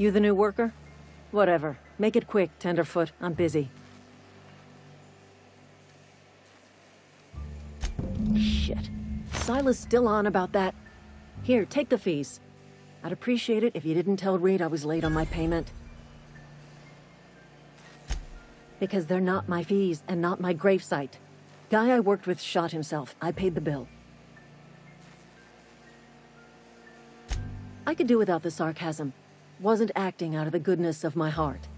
You the new worker? Whatever. Make it quick, Tenderfoot. I'm busy. Shit. Silas still on about that. Here, take the fees. I'd appreciate it if you didn't tell Reed I was late on my payment. Because they're not my fees and not my gravesite. Guy I worked with shot himself. I paid the bill. I could do without the sarcasm. Wasn't acting out of the goodness of my heart.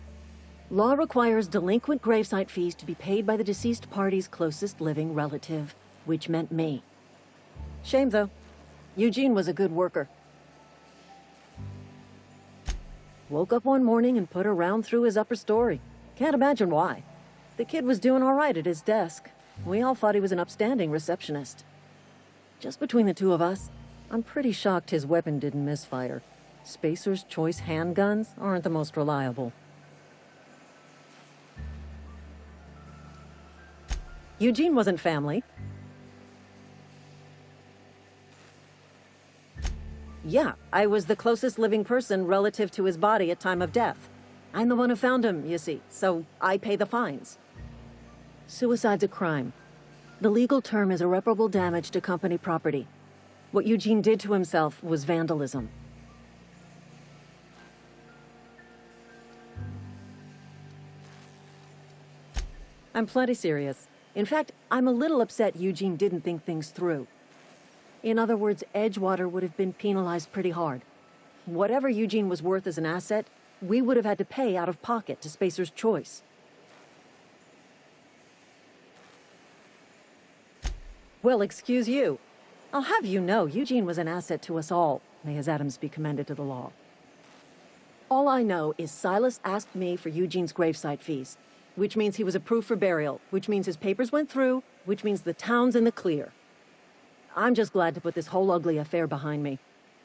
Law requires delinquent gravesite fees to be paid by the deceased party's closest living relative, which meant me. Shame, though. Eugene was a good worker. Woke up one morning and put a round through his upper story. Can't imagine why. The kid was doing all right at his desk. We all thought he was an upstanding receptionist. Just between the two of us, I'm pretty shocked his weapon didn't misfire. Spacer's Choice handguns aren't the most reliable. Eugene wasn't family. Yeah, I was the closest living person relative to his body at time of death. I'm the one who found him, you see, so I pay the fines. Suicide's a crime. The legal term is irreparable damage to company property. What Eugene did to himself was vandalism. I'm plenty serious. In fact, I'm a little upset Eugene didn't think things through. In other words, Edgewater would have been penalized pretty hard. Whatever Eugene was worth as an asset, we would have had to pay out of pocket to Spacer's Choice. Well, excuse you. I'll have you know, Eugene was an asset to us all. May his atoms be commended to the law. All I know is Silas asked me for Eugene's gravesite fees, which means he was approved for burial, which means his papers went through, which means the town's in the clear. I'm just glad to put this whole ugly affair behind me.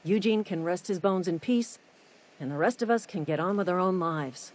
Eugene can rest his bones in peace, and the rest of us can get on with our own lives.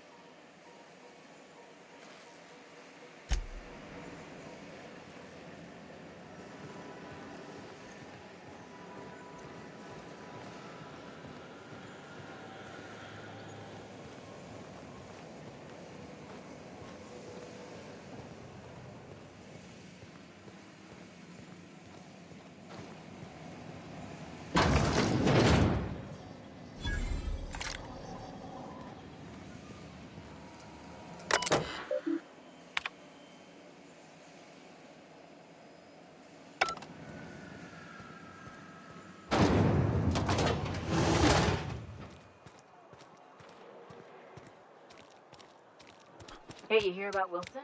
Hey, you hear about Wilson?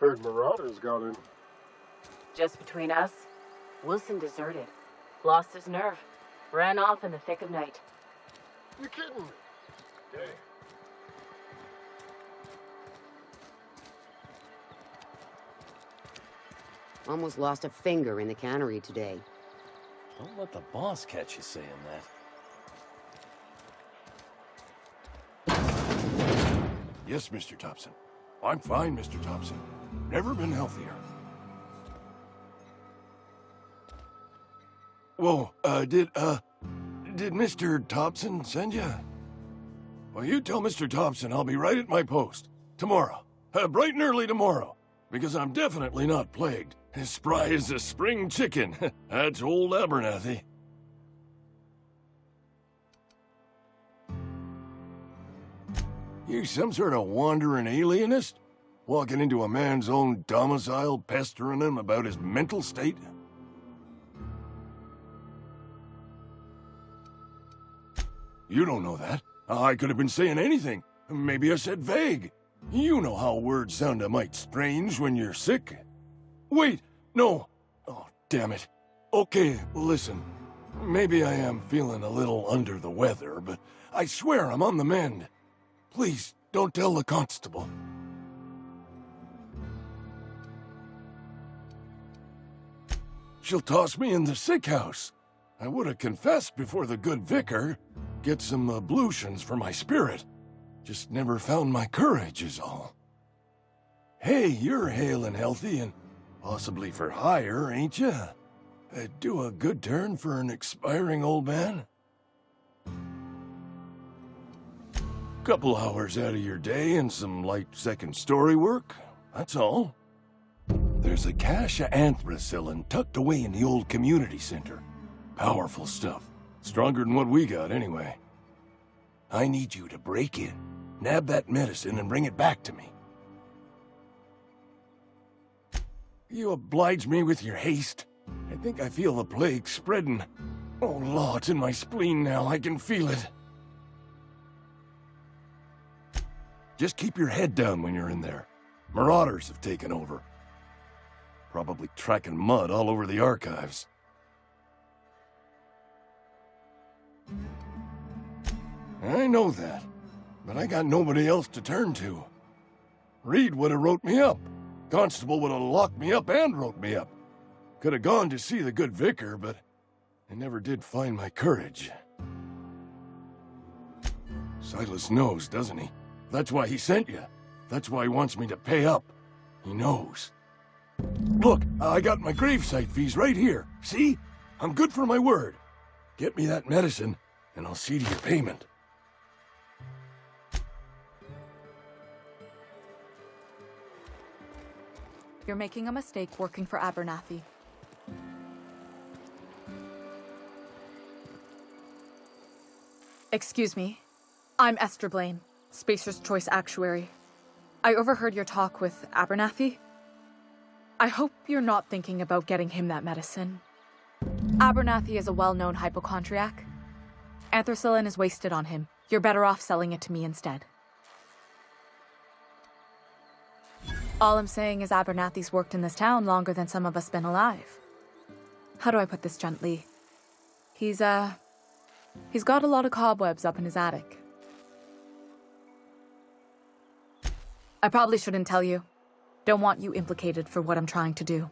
Heard Marauders got in. Just between us, Wilson deserted. Lost his nerve. Ran off in the thick of night. You kidding me? Okay. Almost lost a finger in the cannery today. Don't let the boss catch you saying that. Yes, Mr. Thompson. I'm fine, Mr. Thompson. Never been healthier. Whoa, did Mr. Thompson send you? Well, you tell Mr. Thompson I'll be right at my post. Tomorrow. Bright and early tomorrow. Because I'm definitely not plagued. As spry as a spring chicken. That's old Abernathy. You some sort of wandering alienist? Walking into a man's own domicile, pestering him about his mental state? You don't know that. I could have been saying anything. Maybe I said vague. You know how words sound a mite strange when you're sick. Wait, no. Oh, damn it. Okay, listen. Maybe I am feeling a little under the weather, but I swear I'm on the mend. Please, don't tell the constable. She'll toss me in the sick house. I would have confessed before the good vicar. Get some ablutions for my spirit. Just never found my courage is all. Hey, you're hale and healthy and possibly for hire, ain't you? Do a good turn for an expiring old man? Couple hours out of your day and some light second story work. That's all. There's a cache of anthracillin tucked away in the old community center. Powerful stuff. Stronger than what we got, anyway. I need you to break in, nab that medicine, and bring it back to me. You oblige me with your haste. I think I feel the plague spreading. Oh, Law, it's in my spleen now. I can feel it. Just keep your head down when you're in there. Marauders have taken over. Probably tracking mud all over the archives. I know that, but I got nobody else to turn to. Reed would have wrote me up. Constable would have locked me up and wrote me up. Could have gone to see the good vicar, but I never did find my courage. Silas knows, doesn't he? That's why he sent you. That's why he wants me to pay up. He knows. Look, I got my gravesite fees right here. See? I'm good for my word. Get me that medicine, and I'll see to your payment. You're making a mistake working for Abernathy. Excuse me. I'm Esther Blaine, Spacer's Choice Actuary. I overheard your talk with Abernathy. I hope you're not thinking about getting him that medicine. Abernathy is a well-known hypochondriac. Anthracillin is wasted on him. You're better off selling it to me instead. All I'm saying is Abernathy's worked in this town longer than some of us been alive. How do I put this gently? He's got a lot of cobwebs up in his attic. I probably shouldn't tell you. Don't want you implicated for what I'm trying to do.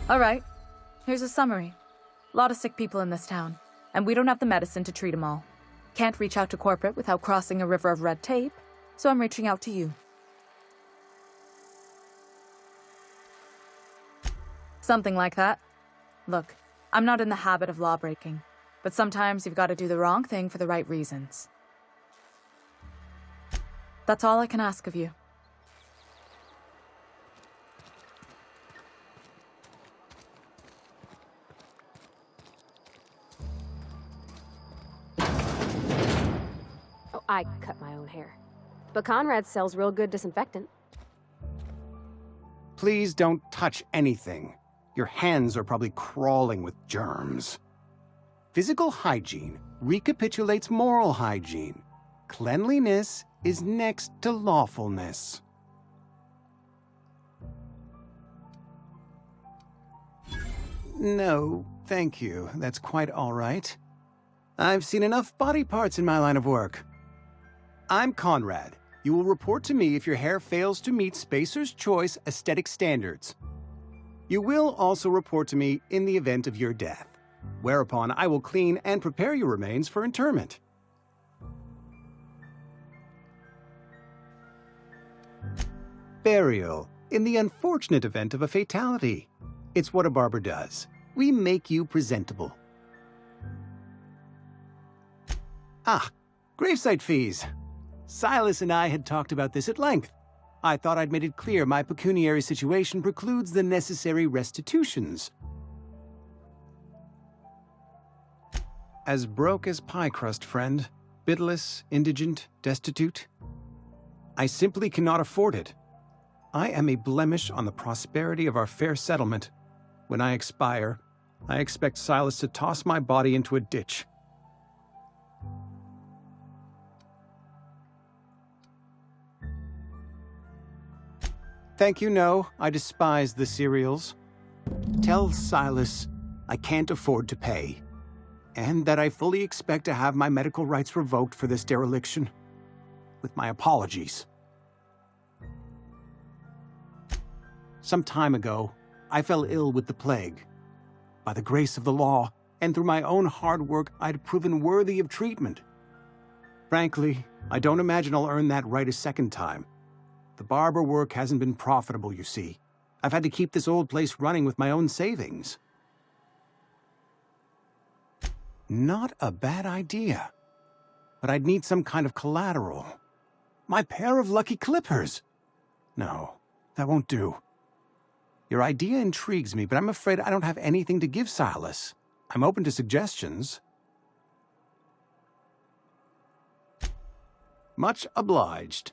All right, here's a summary. A lot of sick people in this town, and we don't have the medicine to treat them all. Can't reach out to corporate without crossing a river of red tape, so I'm reaching out to you. Something like that. Look, I'm not in the habit of law-breaking, but sometimes you've got to do the wrong thing for the right reasons. That's all I can ask of you. Oh, I cut my own hair. But Conrad sells real good disinfectant. Please don't touch anything. Your hands are probably crawling with germs. Physical hygiene recapitulates moral hygiene. Cleanliness is next to lawfulness. No, thank you. That's quite all right. I've seen enough body parts in my line of work. I'm Conrad. You will report to me if your hair fails to meet Spacer's Choice aesthetic standards. You will also report to me in the event of your death, whereupon I will clean and prepare your remains for interment. Burial, in the unfortunate event of a fatality. It's what a barber does. We make you presentable. Ah, gravesite fees. Silas and I had talked about this at length. I thought I'd made it clear my pecuniary situation precludes the necessary restitutions. As broke as pie crust, friend. Bidless, indigent, destitute. I simply cannot afford it. I am a blemish on the prosperity of our fair settlement. When I expire, I expect Silas to toss my body into a ditch. Thank you, no. I despise the cereals. Tell Silas I can't afford to pay, and that I fully expect to have my medical rights revoked for this dereliction. With my apologies. Some time ago, I fell ill with the plague. By the grace of the law, and through my own hard work, I'd proven worthy of treatment. Frankly, I don't imagine I'll earn that right a second time. The barber work hasn't been profitable, you see. I've had to keep this old place running with my own savings. Not a bad idea. but I'd need some kind of collateral. My pair of lucky clippers! No, that won't do. Your idea intrigues me, but I'm afraid I don't have anything to give Silas. I'm open to suggestions. Much obliged.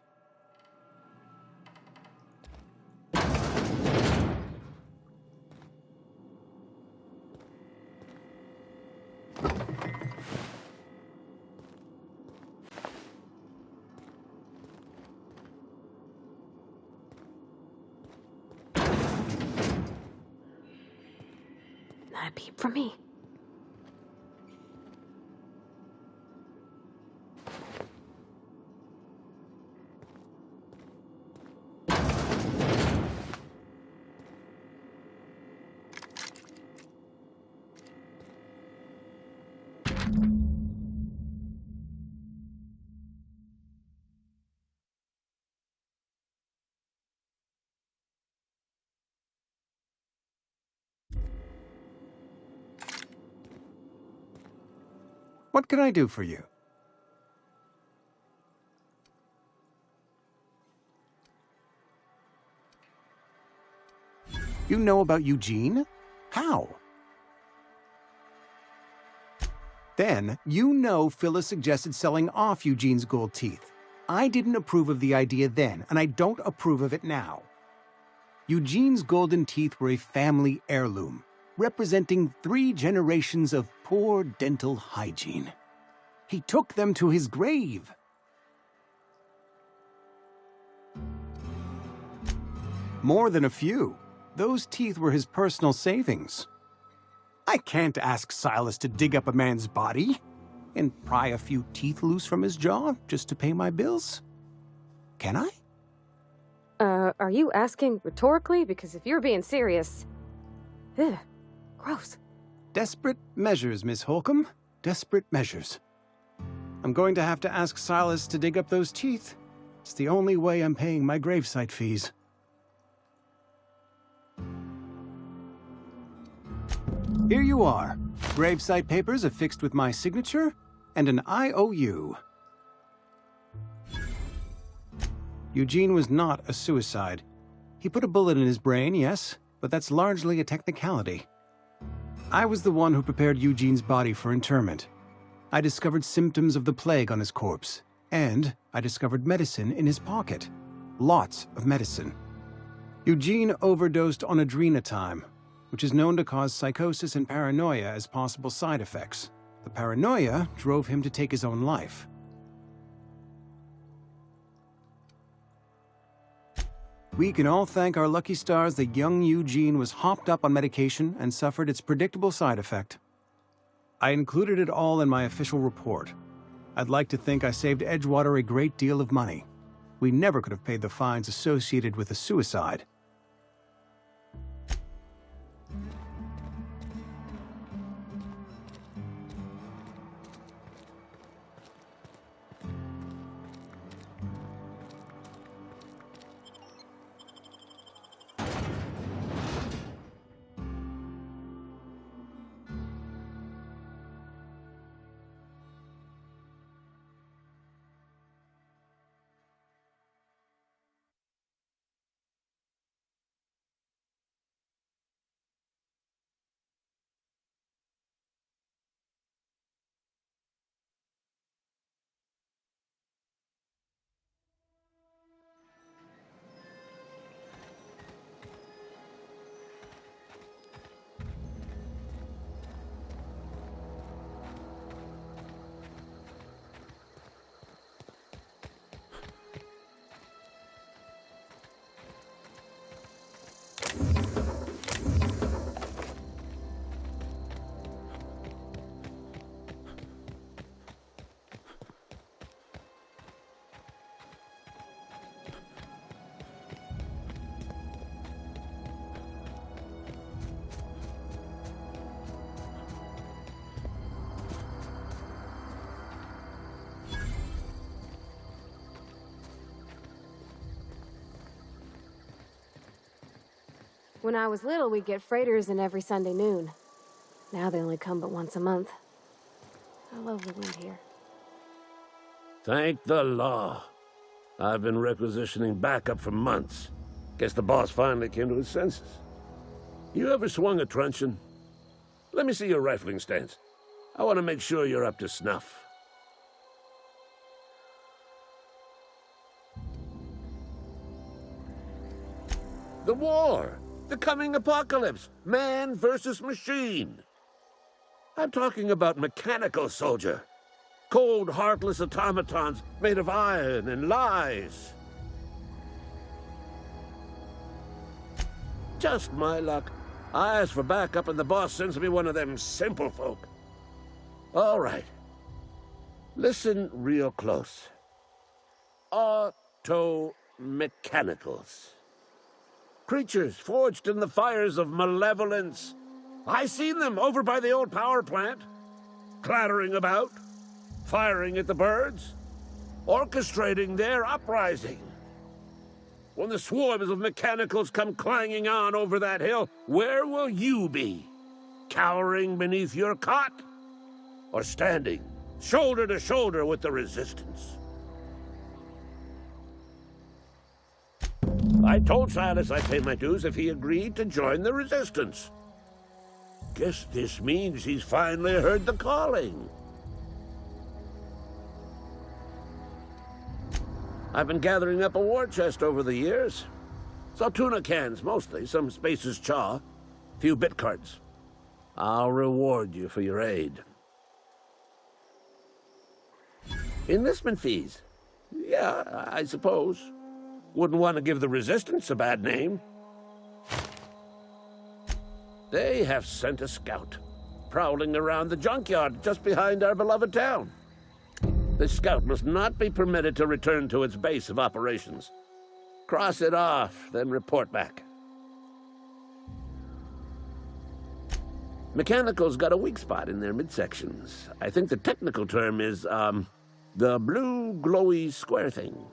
Not a peep from me. What can I do for you? You know about Eugene? How? Then, you know Phyllis suggested selling off Eugene's gold teeth. I didn't approve of the idea then, and I don't approve of it now. Eugene's golden teeth were a family heirloom, representing 3 generations of poor dental hygiene. He took them to his grave. More than a few. Those teeth were his personal savings. I can't ask Silas to dig up a man's body and pry a few teeth loose from his jaw just to pay my bills. Can I? Are you asking rhetorically? Because if you're being serious... Ugh, gross. Desperate measures, Miss Holcomb. Desperate measures. I'm going to have to ask Silas to dig up those teeth. It's the only way I'm paying my gravesite fees. Here you are. Gravesite papers affixed with my signature and an IOU. Eugene was not a suicide. He put a bullet in his brain, yes, but that's largely a technicality. I was the one who prepared Eugene's body for interment. I discovered symptoms of the plague on his corpse, and I discovered medicine in his pocket. Lots of medicine. Eugene overdosed on adrenatime, which is known to cause psychosis and paranoia as possible side effects. The paranoia drove him to take his own life. We can all thank our lucky stars that young Eugene was hopped up on medication and suffered its predictable side effect. I included it all in my official report. I'd like to think I saved Edgewater a great deal of money. We never could have paid the fines associated with a suicide. When I was little, we'd get freighters in every Sunday noon. Now they only come but once a month. I love the wind here. Thank the law. I've been requisitioning backup for months. Guess the boss finally came to his senses. You ever swung a truncheon? Let me see your rifling stance. I want to make sure you're up to snuff. The war! The coming apocalypse! Man versus machine! I'm talking about mechanical soldier. Cold, heartless automatons made of iron and lies. Just my luck. I ask for backup and the boss sends me one of them simple folk. All right. Listen real close. Auto-mechanicals. Creatures forged in the fires of malevolence. I seen them over by the old power plant. Clattering about. Firing at the birds. Orchestrating their uprising. When the swarms of mechanicals come clanging on over that hill, where will you be? Cowering beneath your cot? Or standing, shoulder to shoulder with the resistance? I told Silas I'd pay my dues if he agreed to join the resistance. Guess this means he's finally heard the calling. I've been gathering up a war chest over the years. Saltuna cans, mostly, some Spacer's chaw, a few bit cards. I'll reward you for your aid. Enlistment fees? Yeah, I suppose. Wouldn't want to give the Resistance a bad name. They have sent a scout, prowling around the junkyard just behind our beloved town. This scout must not be permitted to return to its base of operations. Cross it off, then report back. Mechanicals got a weak spot in their midsections. I think the technical term is, the blue glowy square thing.